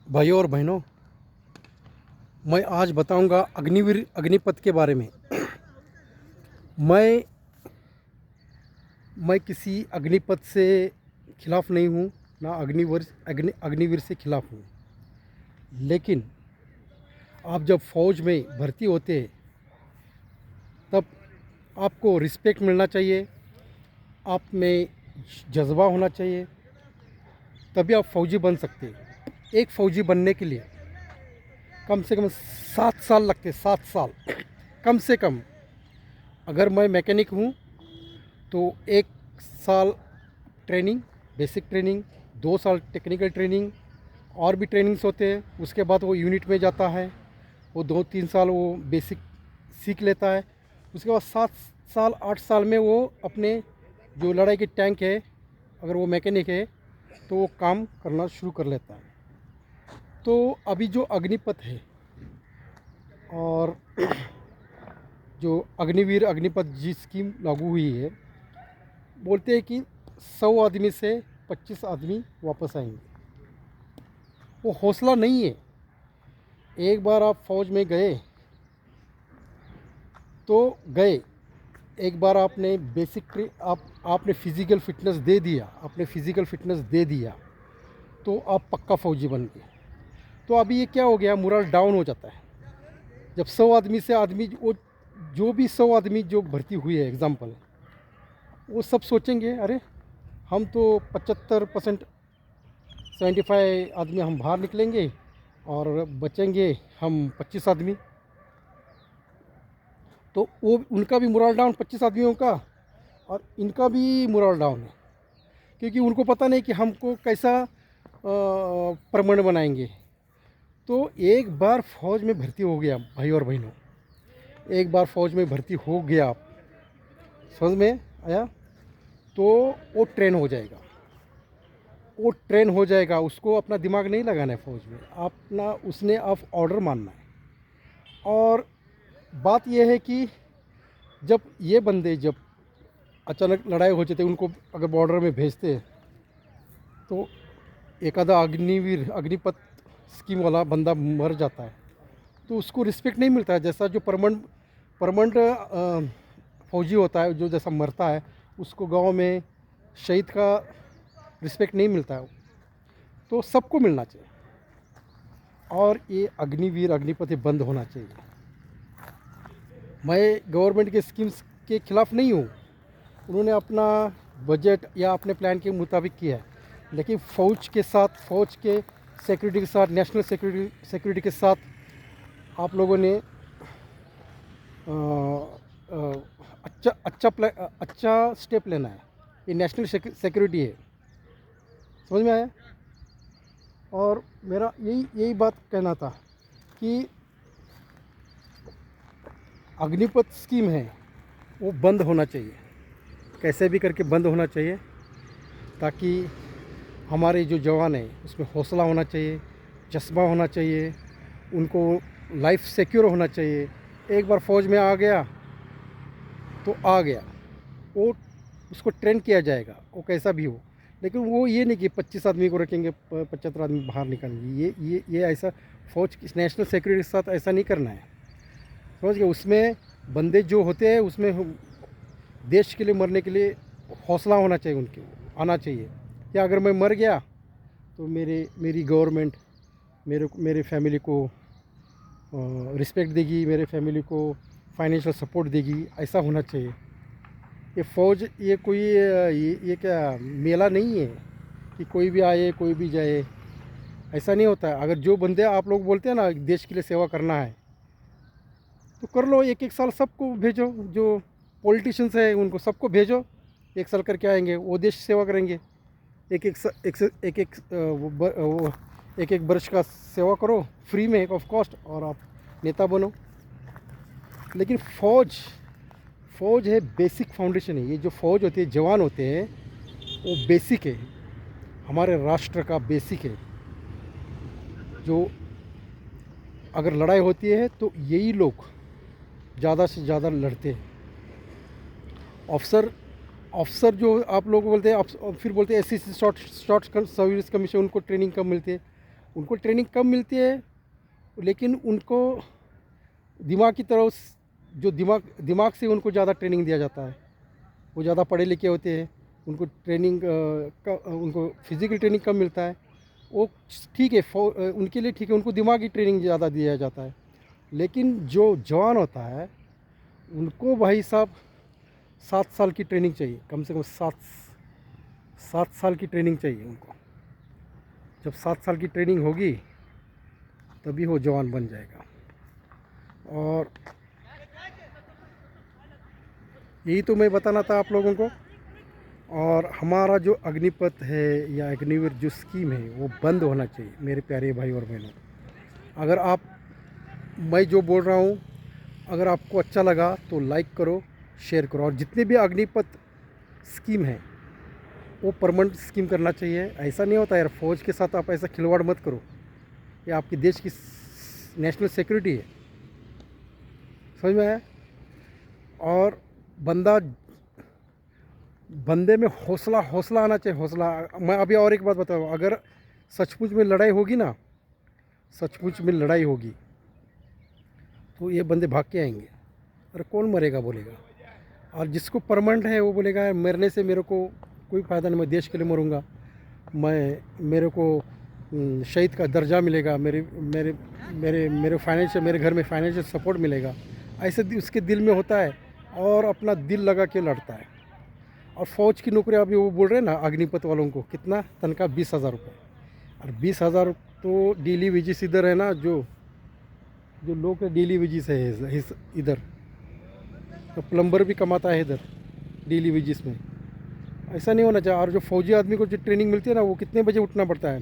भाइयों और बहनों, मैं आज बताऊंगा अग्निवीर अग्निपथ के बारे में। मैं मैं किसी अग्निपथ से खिलाफ़ नहीं हूँ, ना अग्निवीर से खिलाफ़ हूँ। लेकिन आप जब फ़ौज में भर्ती होते हैं तब आपको रिस्पेक्ट मिलना चाहिए, आप में जज्बा होना चाहिए, तभी आप फ़ौजी बन सकते हैं। एक फ़ौजी बनने के लिए कम से कम 7 साल लगते, 7 साल कम से कम। अगर मैं मैकेनिक हूँ तो 1 साल ट्रेनिंग, बेसिक ट्रेनिंग, 2 साल टेक्निकल ट्रेनिंग, और भी ट्रेनिंग्स होते हैं। उसके बाद वो यूनिट में जाता है, वो 2-3 साल वो बेसिक सीख लेता है। उसके बाद 7 साल 8 साल में वो अपने जो लड़ाई के टैंक है, अगर वो मैकेनिक है तो वो काम करना शुरू कर लेता है। तो अभी जो अग्निपथ है और जो अग्निवीर अग्निपथ जी स्कीम लागू हुई है, बोलते हैं कि 100 आदमी से 25 आदमी वापस आएंगे। वो हौसला नहीं है। एक बार आप फौज में गए तो गए, एक बार आपने आपने फिज़िकल फिटनेस दे दिया, तो आप पक्का फ़ौजी बन गए। तो अभी ये क्या हो गया, मोरल डाउन हो जाता है जब 100 आदमी से आदमी वो जो भी 100 आदमी जो भर्ती हुई है एग्ज़ाम्पल, वो सब सोचेंगे अरे हम तो 75% 75 आदमी हम बाहर निकलेंगे और बचेंगे हम 25 आदमी। तो वो उनका भी मोरल डाउन, 25 आदमियों का, और इनका भी मोरल डाउन है, क्योंकि उनको पता नहीं कि हमको कैसा परमानेंट बनाएंगे। तो एक बार फ़ौज में भर्ती हो गया भाई और बहनों, एक बार फ़ौज में भर्ती हो गया, आप समझ में आया, तो वो ट्रेन हो जाएगा, उसको अपना दिमाग नहीं लगाना है फ़ौज में, अपना उसने आप ऑर्डर मानना है। और बात यह है कि जब ये बंदे जब अचानक लड़ाई हो जाती है, उनको अगर बॉर्डर में भेजते हैं तो एक आधा अग्निवीर अग्निपथ स्कीम वाला बंदा मर जाता है तो उसको रिस्पेक्ट नहीं मिलता है। जैसा जो परमानेंट फौजी होता है, जो जैसा मरता है उसको गांव में शहीद का रिस्पेक्ट नहीं मिलता है। तो सबको मिलना चाहिए, और ये अग्निवीर अग्निपथ ये बंद होना चाहिए। मैं गवर्नमेंट के स्कीम्स के खिलाफ़ नहीं हूँ, उन्होंने अपना बजट या अपने प्लान के मुताबिक किया है, लेकिन फ़ौज के साथ, फ़ौज के सिक्योरिटी के साथ, नेशनल सिक्योरिटी के साथ आप लोगों ने अ, अच्छा स्टेप लेना है। ये नेशनल सिक्योरिटी है, समझ में आया। और मेरा यही यही बात कहना था कि अग्निपथ स्कीम है वो बंद होना चाहिए, कैसे भी करके बंद होना चाहिए, ताकि हमारे जो जवान हैं उसमें हौसला होना चाहिए, जज्बा होना चाहिए, उनको लाइफ सिक्योर होना चाहिए। एक बार फ़ौज में आ गया तो आ गया, वो उसको ट्रेन किया जाएगा, वो कैसा भी हो। लेकिन वो ये नहीं कि 25 आदमी को रखेंगे, 75 आदमी बाहर निकालेंगे, ये ऐसा फ़ौज की नेशनल सिक्योरिटी के साथ ऐसा नहीं करना है, समझ गए। उसमें बंदे जो होते हैं उसमें देश के लिए मरने के लिए हौसला होना चाहिए, उनके आना चाहिए कि अगर मैं मर गया तो मेरी गवर्नमेंट मेरे फैमिली को रिस्पेक्ट देगी, मेरे फैमिली को फाइनेंशियल सपोर्ट देगी, ऐसा होना चाहिए। ये फ़ौज ये कोई ये क्या मेला नहीं है कि कोई भी आए कोई भी जाए, ऐसा नहीं होता है। अगर जो बंदे आप लोग बोलते हैं ना देश के लिए सेवा करना है तो कर लो, 1-1 साल सबको भेजो, जो पॉलिटिशियंस है उनको सबको भेजो, 1 साल करके आएंगे, वो देश सेवा करेंगे। एक एक स- एक से- एक एक वो एक एक वर्ष का सेवा करो फ्री में ऑफ कॉस्ट, और आप नेता बनो। लेकिन फ़ौज है बेसिक फाउंडेशन है। ये जो फ़ौज होती है, जवान होते हैं, वो बेसिक है, हमारे राष्ट्र का बेसिक है। जो अगर लड़ाई होती है तो यही लोग ज़्यादा से ज़्यादा लड़ते हैं। अफसर अफसर जो आप लोग बोलते हैं, फिर बोलते हैं S C short short service commission, उनको ट्रेनिंग कम मिलती है। उनको ट्रेनिंग कम मिलती है, लेकिन उनको दिमाग की तरफ जो दिमाग से उनको ज़्यादा ट्रेनिंग दिया जाता है। वो ज़्यादा पढ़े लिखे होते हैं, उनको ट्रेनिंग उनको फिज़िकल ट्रेनिंग कम मिलता है। वो ठीक है, उनके लिए ठीक है, उनको दिमागी ट्रेनिंग ज़्यादा दिया जाता है। लेकिन जो जवान होता है उनको भाई साहब 7 साल की ट्रेनिंग चाहिए, कम से कम 7 साल की ट्रेनिंग चाहिए उनको। जब 7 साल की ट्रेनिंग होगी तभी वो जवान बन जाएगा। और यही तो मैं बताना था आप लोगों को। और हमारा जो अग्निपथ है या अग्निवीर जो स्कीम है वो बंद होना चाहिए मेरे प्यारे भाई और बहनों। अगर आप, मैं जो बोल रहा हूँ, अगर आपको अच्छा लगा तो लाइक करो, शेयर करो। और जितने भी अग्निपथ स्कीम है वो परमानेंट स्कीम करना चाहिए। ऐसा नहीं होता यार, फ़ौज के साथ आप ऐसा खिलवाड़ मत करो, ये आपकी देश की नेशनल सिक्योरिटी है, समझ में आया। और बंदे में हौसला आना चाहिए, हौसला। मैं अभी और एक बात बताऊँ, अगर सचमुच में लड़ाई होगी ना, सचमुच में लड़ाई होगी तो ये बंदे भाग के आएंगे। अरे कौन मरेगा बोलेगा। और जिसको परमानेंट है वो बोलेगा मरने से मेरे को कोई फ़ायदा नहीं, मैं देश के लिए मरूंगा, मेरे को शहीद का दर्जा मिलेगा, मेरे मेरे मेरे मेरे फाइनेंशियल, मेरे घर में फाइनेंशियल सपोर्ट मिलेगा, ऐसे उसके दिल में होता है और अपना दिल लगा के लड़ता है। और फ़ौज की नौकरी अभी वो बोल रहे हैं ना अग्निपथ वालों को, कितना तनख्वाह 20,000 रुपये। और 20,000 तो डेली वेजिस इधर है ना, जो जो लोग डेली वेजिस है इधर, तो प्लम्बर भी कमाता है इधर डेली वेजिस में। ऐसा नहीं होना चाहिए। और जो फौजी आदमी को जो ट्रेनिंग मिलती है ना, वो कितने बजे उठना पड़ता है।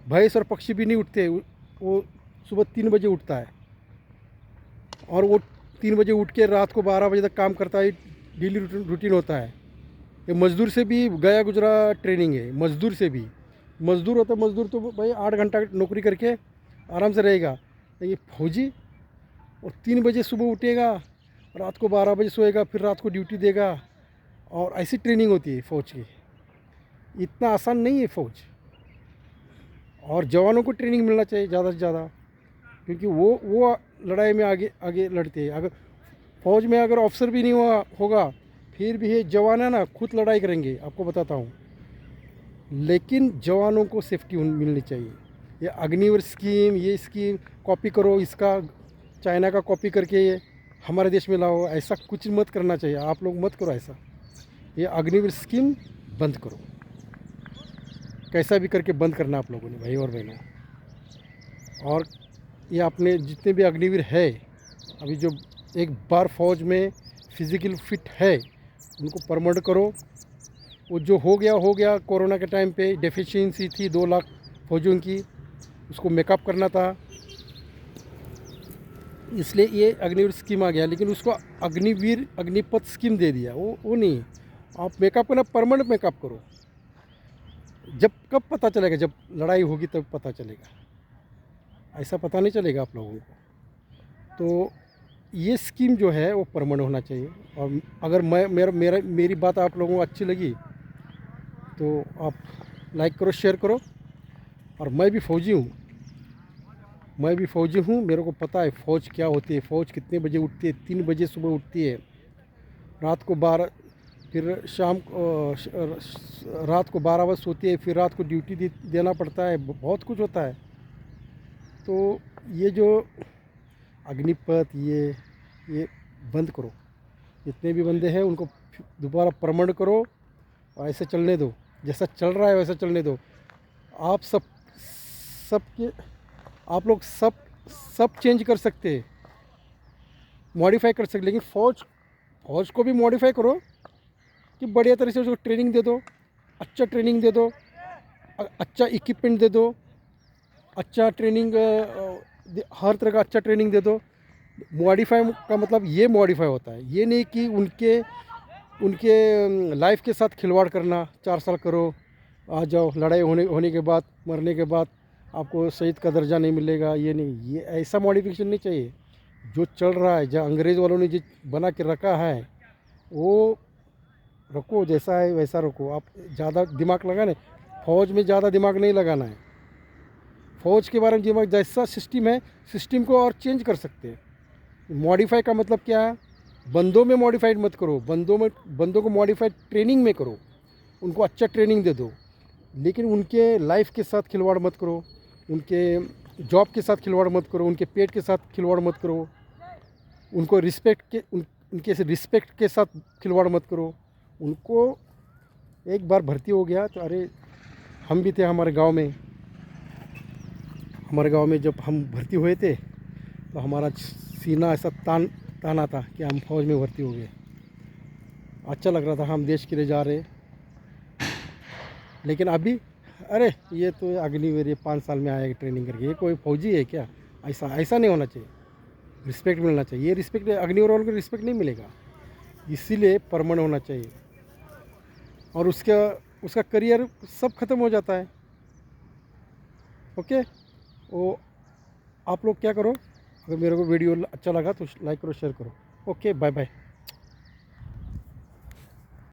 भैंस और पक्षी भी नहीं उठते, वो सुबह 3 बजे उठता है और वो 3 बजे उठ के रात को 12 बजे तक काम करता है। डेली रूटीन होता है। ये मज़दूर से भी गया गुजरा ट्रेनिंग है, मज़दूर से भी। मज़दूर होता है, मज़दूर तो भाई 8 घंटा नौकरी करके आराम से रहेगा, लेकिन फौजी और 3 बजे सुबह उठेगा, रात को 12 बजे सोएगा, फिर रात को ड्यूटी देगा। और ऐसी ट्रेनिंग होती है फ़ौज की। इतना आसान नहीं है फ़ौज। और जवानों को ट्रेनिंग मिलना चाहिए ज़्यादा से ज़्यादा, क्योंकि वो लड़ाई में आगे आगे लड़ते हैं। अगर फ़ौज में अगर ऑफिसर भी नहीं होगा फिर भी ये जवान है ना, खुद लड़ाई करेंगे, आपको बताता हूँ। लेकिन जवानों को सेफ्टी मिलनी चाहिए। ये अग्निवीर स्कीम, ये स्कीम कॉपी करो, इसका चाइना का कॉपी करके हमारे देश में लाओ, ऐसा कुछ मत करना चाहिए। आप लोग मत करो ऐसा। ये अग्निवीर स्कीम बंद करो, कैसा भी करके बंद करना आप लोगों ने, भाई और बहनों। और ये आपने जितने भी अग्निवीर है, अभी जो एक बार फौज में फिज़िकल फिट है, उनको परमानेंट करो। वो जो हो गया, कोरोना के टाइम पे डेफिशिएंसी थी 2 लाख फौजियों की, उसको मेकअप करना था, इसलिए ये अग्निवीर स्कीम आ गया। लेकिन उसको अग्निपथ स्कीम दे दिया। वो नहीं, आप मेकअप करना, परमानेंट मेकअप करो। जब कब पता चलेगा, जब लड़ाई होगी तब पता चलेगा, ऐसा पता नहीं चलेगा आप लोगों को। तो ये स्कीम जो है वो परमानेंट होना चाहिए। और अगर मेरी बात आप लोगों को अच्छी लगी तो आप लाइक करो, शेयर करो। और मैं भी फ़ौजी हूँ, मेरे को पता है फ़ौज क्या होती है, फ़ौज कितने बजे उठती है। 3 बजे सुबह उठती है, रात को 12, फिर रात को 12 बजे सोती है, फिर रात को ड्यूटी देना पड़ता है, बहुत कुछ होता है। तो ये जो अग्निपथ ये बंद करो। जितने भी बंदे हैं उनको दोबारा परमानेंट करो और ऐसे चलने दो, जैसा चल रहा है वैसा चलने दो। आप आप लोग सब चेंज कर सकते हैं, मॉडिफाई कर सकते, लेकिन फ़ौज को भी मॉडिफाई करो कि बढ़िया तरह से उसको ट्रेनिंग दे दो, अच्छा ट्रेनिंग दे दो, अच्छा इक्विपमेंट दे दो, अच्छा ट्रेनिंग, हर तरह का अच्छा ट्रेनिंग दे दो। मॉडिफाई का मतलब ये मॉडिफाई होता है, ये नहीं कि उनके लाइफ के साथ खिलवाड़ करना। 4 साल करो, आ जाओ, लड़ाई होने के बाद, मरने के बाद आपको शहीद का दर्जा नहीं मिलेगा, ये नहीं, ये ऐसा मॉडिफिकेशन नहीं चाहिए। जो चल रहा है, जो अंग्रेज़ वालों ने जो बना के रखा है वो रखो, जैसा है वैसा रखो। आप ज़्यादा दिमाग लगाना, फ़ौज में ज़्यादा दिमाग नहीं लगाना है। फ़ौज के बारे में जो जैसा सिस्टम है, सिस्टम को और चेंज कर सकते हैं। मॉडिफाई का मतलब क्या है? बंदों में मॉडिफाइड मत करो, बंदों को मॉडिफाइड ट्रेनिंग में करो, उनको अच्छा ट्रेनिंग दे दो, लेकिन उनके लाइफ के साथ खिलवाड़ मत करो, उनके जॉब के साथ खिलवाड़ मत करो, उनके पेट के साथ खिलवाड़ मत करो, उनको उनके रिस्पेक्ट के साथ खिलवाड़ मत करो। उनको एक बार भर्ती हो गया तो अरे, हम भी थे हमारे गांव में जब हम भर्ती हुए थे तो हमारा सीना ऐसा ताना था कि हम फौज में भर्ती हो गए। अच्छा लग रहा था, हम देश के लिए जा रहे। लेकिन अभी अरे, ये तो अग्निवीर 5 साल में आएगा ट्रेनिंग करके, ये कोई फौजी है क्या? ऐसा ऐसा नहीं होना चाहिए। रिस्पेक्ट मिलना चाहिए। ये रिस्पेक्ट अग्निवीर वालों को रिस्पेक्ट नहीं मिलेगा, इसीलिए परमानेंट होना चाहिए। और उसका करियर सब खत्म हो जाता है। ओके, वो आप लोग क्या करो, अगर मेरे को वीडियो अच्छा लगा तो लाइक करो, शेयर करो। Okay, bye bye.